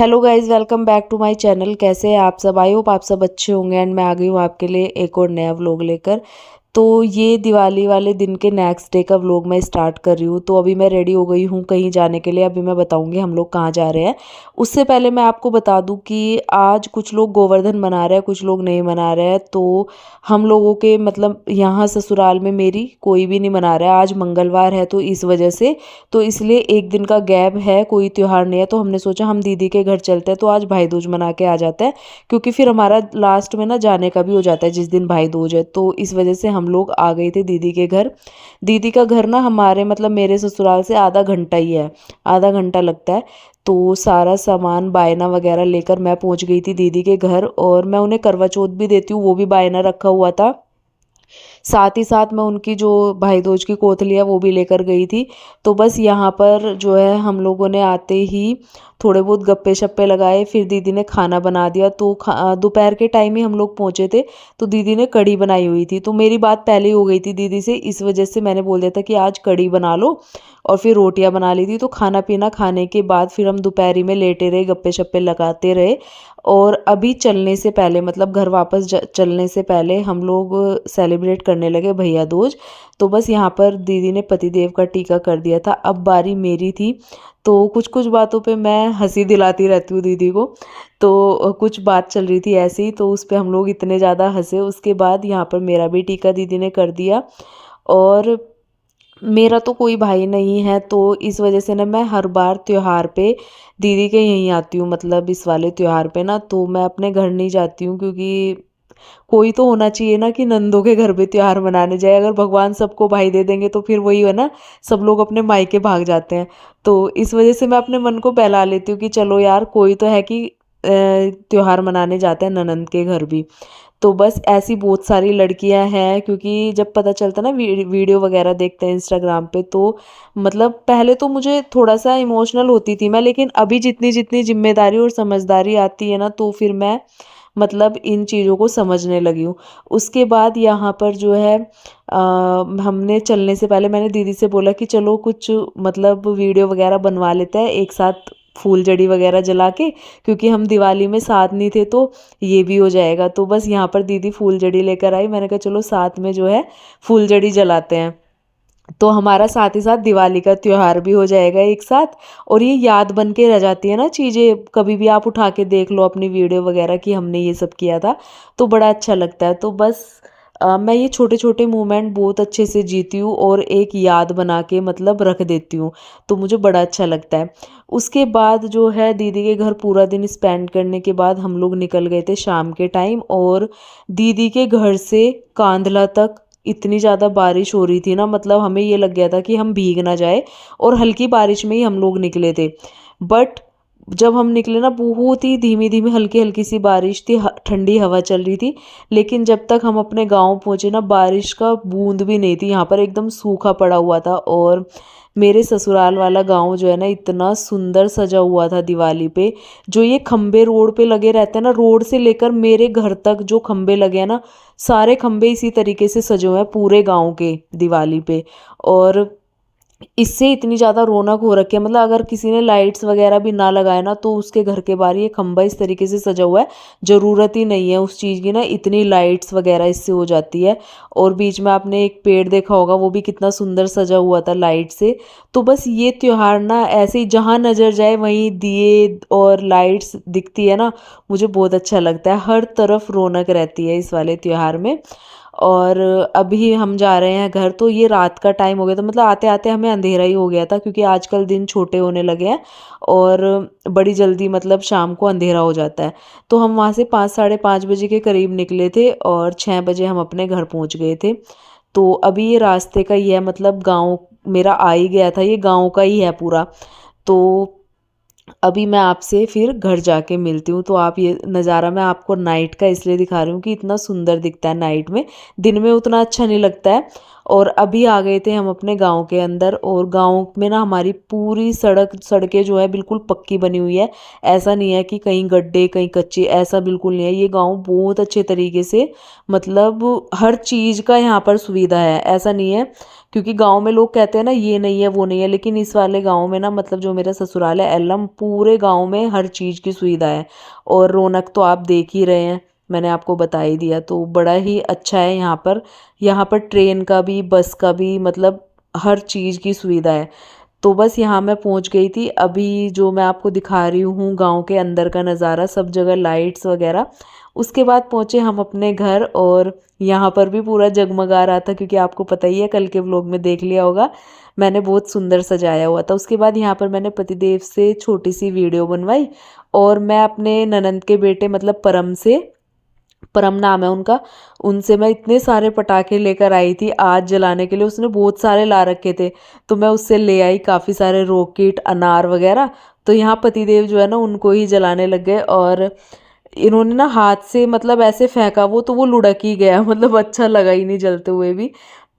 Hello guys, welcome back to my channel. कैसे हैं आप सब? आई होप आप सब अच्छे होंगे। एंड मैं आ गई हूँ आपके लिए एक और नया व्लॉग लेकर। तो ये दिवाली वाले दिन के नेक्स्ट डे का व्लॉग मैं स्टार्ट कर रही हूँ। तो अभी मैं रेडी हो गई हूँ कहीं जाने के लिए। अभी मैं बताऊँगी हम लोग कहाँ जा रहे हैं। उससे पहले मैं आपको बता दूँ कि आज कुछ लोग गोवर्धन मना रहे हैं, कुछ लोग नहीं मना रहे हैं। तो हम लोगों के मतलब यहाँ ससुराल में मेरी कोई भी नहीं मना रहा है। आज मंगलवार है तो इस वजह से, तो इसलिए एक दिन का गैप है, कोई त्योहार नहीं है। तो हमने सोचा हम दीदी के घर चलते हैं, तो आज भाई दूज मना के आ जाते हैं, क्योंकि फिर हमारा लास्ट में ना जाने का भी हो जाता है जिस दिन भाई दूज है। तो इस वजह से हम लोग आ गए थे दीदी के घर। दीदी का घर ना हमारे मतलब मेरे ससुराल से आधा घंटा ही है, आधा घंटा लगता है। तो सारा सामान बायना वगैरह लेकर मैं पहुंच गई थी दीदी के घर। और मैं उन्हें करवा चौथ भी देती हूँ, वो भी बायना रखा हुआ था। साथ ही साथ मैं उनकी जो भाई दूज की कोथली है वो भी लेकर गई थी। तो बस यहाँ पर जो है हम लोगों ने आते ही थोड़े बहुत गप्पे शप्पे लगाए, फिर दीदी ने खाना बना दिया। तो दोपहर के टाइम ही हम लोग पहुँचे थे। तो दीदी ने कढ़ी बनाई हुई थी, तो मेरी बात पहले ही हो गई थी दीदी से, इस वजह से मैंने बोल दिया था कि आज कढ़ी बना लो। और फिर रोटियां बना ली थी। तो खाना पीना खाने के बाद फिर हम दोपहरी में लेटे रहे, गप्पे शप्पे लगाते रहे। और अभी चलने से पहले मतलब घर वापस चलने से पहले हम लोग सेलिब्रेट करने लगे भैया दूज। तो बस यहाँ पर दीदी ने पतिदेव का टीका कर दिया था, अब बारी मेरी थी। तो कुछ कुछ बातों पे मैं हंसी दिलाती रहती हूँ दीदी को। तो कुछ बात चल रही थी ऐसे ही, तो उस पे हम लोग इतने ज़्यादा हंसे। उसके बाद यहाँ पर मेरा भी टीका दीदी ने कर दिया। और मेरा तो कोई भाई नहीं है, तो इस वजह से ना मैं हर बार त्योहार पे दीदी के यहीं आती हूँ। मतलब इस वाले त्योहार पे ना तो मैं अपने घर नहीं जाती हूँ, क्योंकि कोई तो होना चाहिए ना कि नंदों के घर पे त्योहार मनाने जाए। अगर भगवान सबको भाई दे देंगे तो फिर वही है ना, सब लोग अपने मायके भाग जाते हैं। तो इस वजह से मैं अपने मन को बहला लेती हूँ कि चलो यार कोई तो है कि त्योहार मनाने जाते हैं ननंद के घर भी। तो बस ऐसी बहुत सारी लड़कियां हैं, क्योंकि जब पता चलता ना वीडियो वगैरह देखते हैं इंस्टाग्राम पे, तो मतलब पहले तो मुझे थोड़ा सा इमोशनल होती थी मैं, लेकिन अभी जितनी जितनी जिम्मेदारी और समझदारी आती है ना, तो फिर मैं मतलब इन चीज़ों को समझने लगी हूँ। उसके बाद यहाँ पर जो है हमने चलने से पहले मैंने दीदी से बोला कि चलो कुछ मतलब वीडियो वगैरह बनवा लेते हैं एक साथ, फूलझड़ी वगैरह जला के, क्योंकि हम दिवाली में साथ नहीं थे तो ये भी हो जाएगा। तो बस यहाँ पर दीदी फूलझड़ी लेकर आई, मैंने कहा चलो साथ में जो है फूलझड़ी जलाते हैं। तो हमारा साथ ही साथ दिवाली का त्योहार भी हो जाएगा एक साथ। और ये याद बन के रह जाती है ना चीज़ें, कभी भी आप उठा के देख लो अपनी वीडियो वगैरह कि हमने ये सब किया था, तो बड़ा अच्छा लगता है। तो बस मैं ये छोटे छोटे मोमेंट बहुत अच्छे से जीती हूँ और एक याद बना के मतलब रख देती हूँ। तो मुझे बड़ा अच्छा लगता है। उसके बाद जो है दीदी के घर पूरा दिन स्पेंड करने के बाद हम लोग निकल गए थे शाम के टाइम। और दीदी के घर से कांधला तक इतनी ज़्यादा बारिश हो रही थी ना, मतलब हमें ये लग गया था कि हम भीग ना जाए। और हल्की बारिश में ही हम लोग निकले थे। बट जब हम निकले ना, बहुत ही धीमी धीमी हल्की हल्की सी बारिश थी, ठंडी हवा चल रही थी। लेकिन जब तक हम अपने गांव पहुंचे ना, बारिश का बूंद भी नहीं थी यहाँ पर, एकदम सूखा पड़ा हुआ था। और मेरे ससुराल वाला गांव जो है ना, इतना सुंदर सजा हुआ था दिवाली पे। जो ये खंबे रोड पे लगे रहते हैं ना, रोड से लेकर मेरे घर तक जो खंबे लगे हैं ना, सारे खंबे इसी तरीके से सजे हुए हैं पूरे गांव के दिवाली पे। और इससे इतनी ज़्यादा रौनक हो रखी है, मतलब अगर किसी ने लाइट्स वगैरह भी ना लगाए ना, तो उसके घर के बाहर ये खंबा इस तरीके से सजा हुआ है, ज़रूरत ही नहीं है उस चीज़ की ना, इतनी लाइट्स वगैरह इससे हो जाती है। और बीच में आपने एक पेड़ देखा होगा, वो भी कितना सुंदर सजा हुआ था लाइट से। तो बस ये त्योहार ना ऐसे ही जहाँ नज़र जाए वहीं दिए और लाइट्स दिखती है ना, मुझे बहुत अच्छा लगता है। हर तरफ रौनक रहती है इस वाले त्योहार में। और अभी हम जा रहे हैं घर, तो ये रात का टाइम हो गया था, मतलब आते आते हमें अंधेरा ही हो गया था, क्योंकि आजकल दिन छोटे होने लगे हैं और बड़ी जल्दी मतलब शाम को अंधेरा हो जाता है। तो हम वहाँ से 5 साढ़े 5 बजे के करीब निकले थे और 6 बजे हम अपने घर पहुँच गए थे। तो अभी ये रास्ते का ही है, मतलब गाँव मेरा आ ही गया था, ये गाँव का ही है पूरा। तो अभी मैं आपसे फिर घर जाके मिलती हूँ। तो आप ये नज़ारा मैं आपको नाइट का इसलिए दिखा रही हूँ कि इतना सुंदर दिखता है नाइट में, दिन में उतना अच्छा नहीं लगता है। और अभी आ गए थे हम अपने गांव के अंदर। और गांव में ना हमारी पूरी सड़कें जो है बिल्कुल पक्की बनी हुई है। ऐसा नहीं है कि कहीं गड्ढे कहीं कच्चे, ऐसा बिल्कुल नहीं है। ये गांव बहुत अच्छे तरीके से, मतलब हर चीज़ का यहाँ पर सुविधा है, ऐसा नहीं है। क्योंकि गांव में लोग कहते हैं ना ये नहीं है वो नहीं है, लेकिन इस वाले गांव में ना, मतलब जो मेरा ससुराल है एलम, पूरे गांव में हर चीज़ की सुविधा है। और रौनक तो आप देख ही रहे हैं, मैंने आपको बता ही दिया। तो बड़ा ही अच्छा है यहाँ पर। यहाँ पर ट्रेन का भी बस का भी, मतलब हर चीज़ की सुविधा है। तो बस यहाँ मैं पहुँच गई थी। अभी जो मैं आपको दिखा रही हूँ गांव के अंदर का नज़ारा, सब जगह लाइट्स वगैरह। उसके बाद पहुँचे हम अपने घर, और यहाँ पर भी पूरा जगमगा रहा था, क्योंकि आपको पता ही है, कल के व्लॉग में देख लिया होगा, मैंने बहुत सुंदर सजाया हुआ था। उसके बाद यहाँ पर मैंने पतिदेव से छोटी सी वीडियो बनवाई, और मैं अपने ननंद के बेटे मतलब परम से, परम नाम है उनका, उनसे मैं इतने सारे पटाखे लेकर आई थी आज जलाने के लिए। उसने बहुत सारे ला रखे थे, तो मैं उससे ले आई काफ़ी सारे रॉकेट अनार वगैरह। तो यहाँ पतिदेव जो है ना उनको ही जलाने लग गए, और इन्होंने ना हाथ से मतलब ऐसे फेंका वो, तो वो लुढ़क ही गया मतलब अच्छा लगा ही नहीं जलते हुए भी।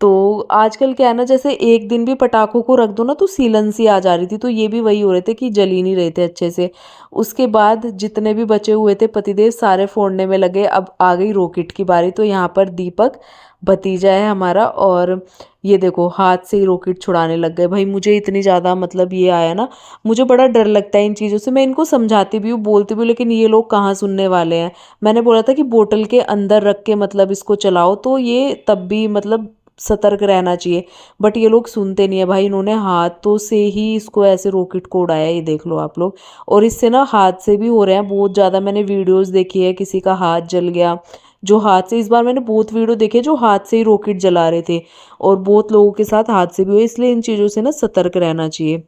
तो आजकल क्या है ना, जैसे एक दिन भी पटाखों को रख दो ना तो सीलन सी आ जा रही थी, तो ये भी वही हो रहे थे कि जल ही नहीं रहे थे अच्छे से। उसके बाद जितने भी बचे हुए थे पतिदेव सारे फोड़ने में लगे। अब आ गई रॉकेट की बारी, तो यहाँ पर दीपक भतीजा है हमारा, और ये देखो हाथ से ही रॉकेट छुड़ाने लग गए। भाई मुझे इतनी ज़्यादा मतलब ये आया ना, मुझे बड़ा डर लगता है इन चीज़ों से। मैं इनको समझाती भी हूँ बोलती भी हूँ, लेकिन ये लोग कहाँ सुनने वाले हैं। मैंने बोला था कि बोतल के अंदर रख के मतलब इसको चलाओ, तो ये तब भी मतलब सतर्क रहना चाहिए, बट ये लोग सुनते नहीं है भाई। इन्होंने हाथों से ही इसको ऐसे रॉकेट को उड़ाया, ये देख लो आप लोग। और इससे ना हादसे भी हो रहे हैं बहुत ज़्यादा। मैंने वीडियोस देखी है, किसी का हाथ जल गया जो हाथ से, इस बार मैंने बहुत वीडियो देखे जो हाथ से ही रॉकेट जला रहे थे, और बहुत लोगों के साथ हादसे भी हुए। इसलिए इन चीज़ों से ना सतर्क रहना चाहिए।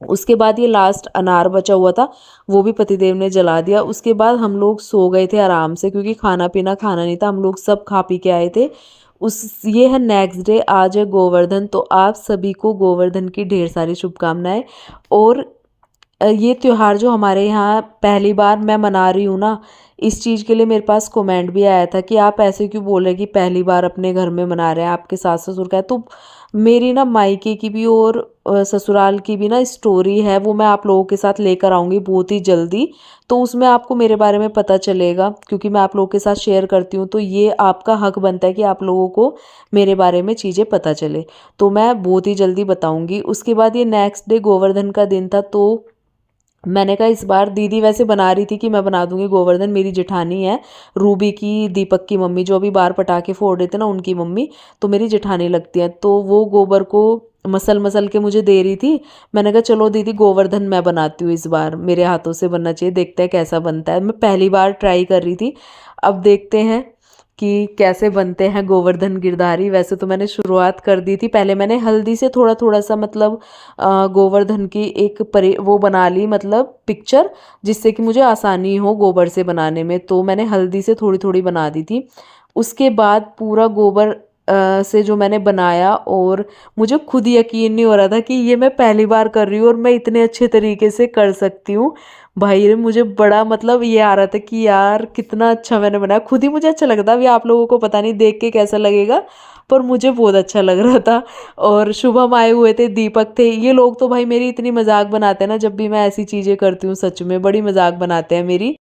उसके बाद ये लास्ट अनार बचा हुआ था, वो भी पतिदेव ने जला दिया। उसके बाद हम लोग सो गए थे आराम से, क्योंकि खाना पीना खाना नहीं था, हम लोग सब खा पी के आए थे। उस ये है नेक्स्ट डे, आज है गोवर्धन। तो आप सभी को गोवर्धन की ढेर सारी शुभकामनाएं। और ये त्योहार जो हमारे यहाँ पहली बार मैं मना रही हूँ ना, इस चीज़ के लिए मेरे पास कमेंट भी आया था कि आप ऐसे क्यों बोल रहे हैं कि पहली बार अपने घर में मना रहे हैं, आपके सास ससुर का है। तो मेरी ना मायके की भी और ससुराल की भी ना स्टोरी है, वो मैं आप लोगों के साथ लेकर आऊँगी बहुत ही जल्दी। तो उसमें आपको मेरे बारे में पता चलेगा, क्योंकि मैं आप लोगों के साथ शेयर करती हूँ, तो ये आपका हक बनता है कि आप लोगों को मेरे बारे में चीज़ें पता चले। तो मैं बहुत ही जल्दी बताऊँगी। उसके बाद ये नेक्स्ट डे गोवर्धन का दिन था, तो मैंने कहा इस बार दीदी वैसे बना रही थी कि मैं बना दूंगी गोवर्धन, मेरी जेठानी है रूबी की, दीपक की मम्मी, जो अभी बाहर पटाखे फोड़ रहे थे ना उनकी मम्मी, तो मेरी जेठानी लगती है। तो वो गोबर को मसल मसल के मुझे दे रही थी। मैंने कहा चलो दीदी गोवर्धन मैं बनाती हूँ, इस बार मेरे हाथों से बनना चाहिए, देखते हैं कैसा बनता है। मैं पहली बार ट्राई कर रही थी, अब देखते हैं कि कैसे बनते हैं गोवर्धन गिरधारी। वैसे तो मैंने शुरुआत कर दी थी, पहले मैंने हल्दी से थोड़ा थोड़ा सा मतलब गोवर्धन की एक परे वो बना ली, मतलब पिक्चर, जिससे कि मुझे आसानी हो गोबर से बनाने में। तो मैंने हल्दी से थोड़ी थोड़ी बना दी थी। उसके बाद पूरा गोबर से जो मैंने बनाया, और मुझे खुद यकीन नहीं हो रहा था कि ये मैं पहली बार कर रही हूँ और मैं इतने अच्छे तरीके से कर सकती हूँ। भाई रे मुझे बड़ा मतलब ये आ रहा था कि यार कितना अच्छा मैंने बनाया, खुद ही मुझे अच्छा लगता है। अभी आप लोगों को पता नहीं देख के कैसा लगेगा, पर मुझे बहुत अच्छा लग रहा था। और शुभम आए हुए थे, दीपक थे, ये लोग तो भाई मेरी इतनी मजाक बनाते हैं ना, जब भी मैं ऐसी चीज़ें करती हूँ सच में बड़ी मजाक बनाते हैं मेरी।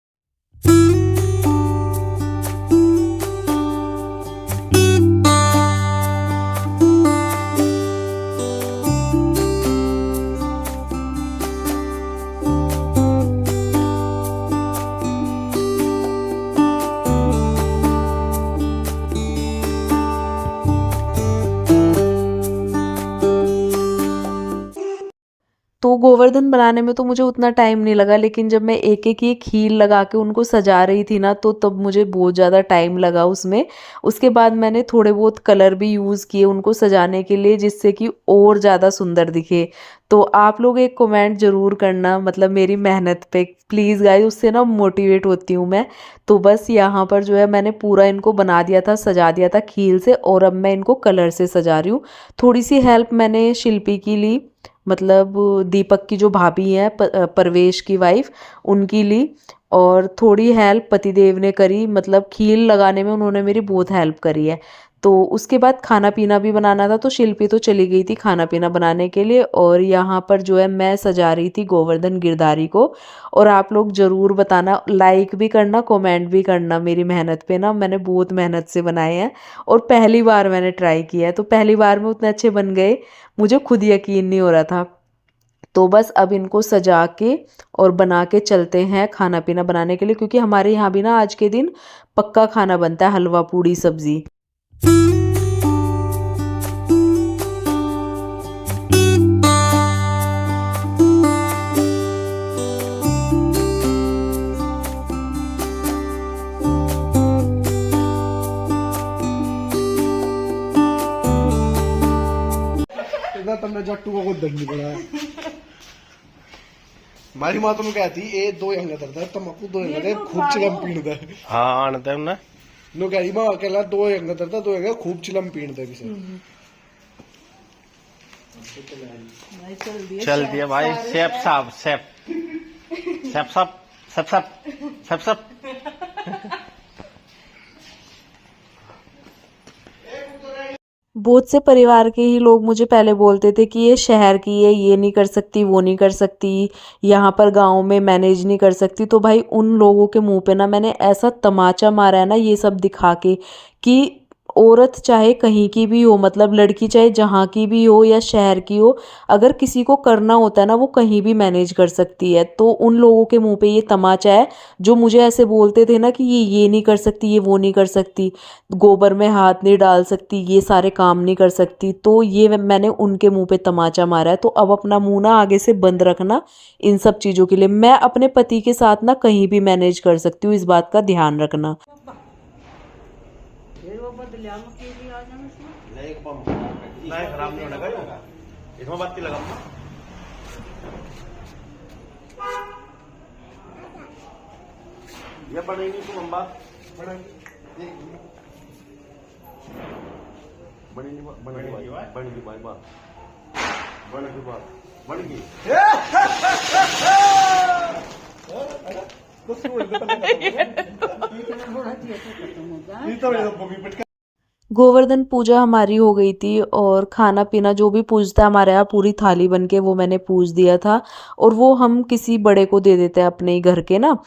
तो गोवर्धन बनाने में तो मुझे उतना टाइम नहीं लगा, लेकिन जब मैं एक एक ही हील लगा के उनको सजा रही थी ना, तो तब मुझे बहुत ज़्यादा टाइम लगा उसमें। उसके बाद मैंने थोड़े बहुत कलर भी यूज़ किए उनको सजाने के लिए, जिससे कि और ज़्यादा सुंदर दिखे। तो आप लोग एक कमेंट ज़रूर करना, मतलब मेरी मेहनत पे प्लीज़ गाइस, उससे ना मोटिवेट होती हूँ मैं। तो बस यहाँ पर जो है मैंने पूरा इनको बना दिया था, सजा दिया था खील से, और अब मैं इनको कलर से सजा रही हूँ। थोड़ी सी हेल्प मैंने शिल्पी की ली, मतलब दीपक की जो भाभी हैं परवेश की वाइफ, उनकी ली। और थोड़ी हेल्प पतिदेव ने करी, मतलब खील लगाने में उन्होंने मेरी बहुत हेल्प करी है। तो उसके बाद खाना पीना भी बनाना था, तो शिल्पी तो चली गई थी खाना पीना बनाने के लिए, और यहाँ पर जो है मैं सजा रही थी गोवर्धन गिरधारी को। और आप लोग ज़रूर बताना, लाइक भी करना, कमेंट भी करना मेरी मेहनत पे ना, मैंने बहुत मेहनत से बनाए हैं और पहली बार मैंने ट्राई किया है, तो पहली बार में उतने अच्छे बन गए, मुझे खुद यकीन नहीं हो रहा था। तो बस अब इनको सजा के और बना के चलते हैं खाना पीना बनाने के लिए, क्योंकि हमारे यहाँ भी ना आज के दिन पक्का खाना बनता है, हलवा पूड़ी सब्जी। तुमने जट्टू को खुद नहीं पड़ा। हमारी माँ तुम कहती ए दो अंग दर्द है तम्बाकू दो अंग खूब चिलम पीणदा है। हाँ आनता है ना नो कह रही माँ कहला दो अंग दर्द दो अंग खूब चिलम पीणदा है किसे। चल दिया भाई सेफ साहब सेफ सेफ साहब सेफ साहब सेफ साहब। बहुत से परिवार के ही लोग मुझे पहले बोलते थे कि ये शहर की है, ये नहीं कर सकती, वो नहीं कर सकती, यहाँ पर गांव में मैनेज नहीं कर सकती। तो भाई उन लोगों के मुंह पे ना मैंने ऐसा तमाचा मारा है ना ये सब दिखा के, कि औरत चाहे कहीं की भी हो, मतलब लड़की चाहे जहाँ की भी हो या शहर की हो, अगर किसी को करना होता है ना वो कहीं भी मैनेज कर सकती है। तो उन लोगों के मुंह पे ये तमाचा है जो मुझे ऐसे बोलते थे ना कि ये नहीं कर सकती, ये वो नहीं कर सकती, गोबर में हाथ नहीं डाल सकती, ये सारे काम नहीं कर सकती। तो ये मैंने उनके मुंह पे तमाचा मारा है। तो अब अपना मुंह ना आगे से बंद रखना इन सब चीज़ों के लिए। मैं अपने पति के साथ ना कहीं भी मैनेज कर सकती हूँ, इस बात का ध्यान रखना। नहीं खराब नहीं होने का इसमें बत्ती लगा ये बनेगी तुम अम्बा बनेगी बनेगी भाई बात बनेगी बात बनेगी। गोवर्धन पूजा हमारी हो गई थी और खाना पीना जो भी पूजता है हमारे यहाँ पूरी थाली बन के वो मैंने पूज दिया था, और वो हम किसी बड़े को दे देते हैं अपने ही घर के ना।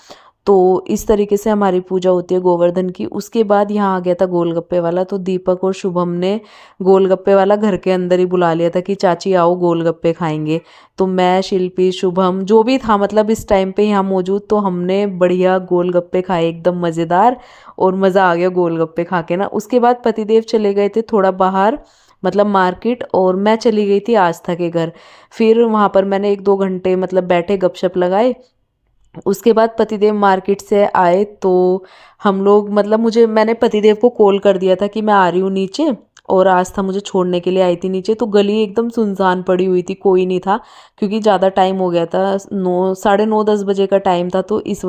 तो इस तरीके से हमारी पूजा होती है गोवर्धन की। उसके बाद यहाँ आ गया था गोलगप्पे वाला, तो दीपक और शुभम ने गोलगप्पे वाला घर के अंदर ही बुला लिया था कि चाची आओ गोलगप्पे खाएंगे। तो मैं, शिल्पी, शुभम जो भी था मतलब इस टाइम पे यहाँ मौजूद, तो हमने बढ़िया गोलगप्पे खाए एकदम मज़ेदार, और मज़ा आ गया गोलगप्पे खा के ना। उसके बाद पतिदेव चले गए थे थोड़ा बाहर मतलब मार्केट, और मैं चली गई थी आस्था के घर। फिर वहाँ पर मैंने 1-2 घंटे मतलब बैठे गपशप लगाए। उसके बाद पतिदेव मार्केट से आए तो हम लोग मतलब मैंने पतिदेव को कॉल कर दिया था कि मैं आ रही हूँ नीचे, और आस्था मुझे छोड़ने के लिए आई थी नीचे। तो गली एकदम सुनसान पड़ी हुई थी, कोई नहीं था, क्योंकि ज़्यादा टाइम हो गया था, 9, साढ़े 9, 10 बजे का टाइम था। तो इस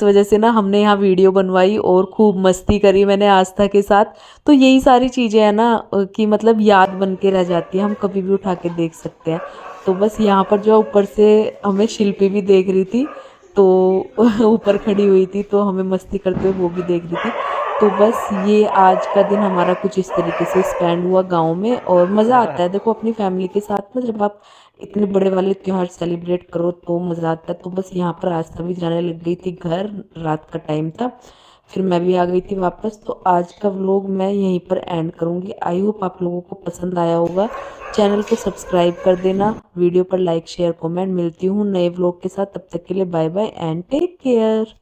वजह से ना हमने यहाँ वीडियो बनवाई और खूब मस्ती करी मैंने आस्था के साथ। तो यही सारी चीज़ें हैं ना कि मतलब याद बन के रह जाती है, हम कभी भी उठा के देख सकते हैं। तो बस यहाँ पर जो ऊपर से हमें शिल्पी भी देख रही थी, तो ऊपर खड़ी हुई थी, तो हमें मस्ती करते हुए वो भी देख रही थी। तो बस ये आज का दिन हमारा कुछ इस तरीके से स्पेंड हुआ गांव में, और मज़ा आता है देखो अपनी फैमिली के साथ ना, जब आप इतने बड़े वाले त्यौहार सेलिब्रेट करो तो मज़ा आता है। तो बस यहाँ पर आस्था भी जाने लग गई थी घर, रात का टाइम था, फिर मैं भी आ गई थी वापस। तो आज का व्लॉग मैं यहीं पर एंड करूँगी। आई होप आप लोगों को पसंद आया होगा। चैनल को सब्सक्राइब कर देना, वीडियो पर लाइक शेयर कमेंट। मिलती हूँ नए व्लॉग के साथ, तब तक के लिए bye bye and take care.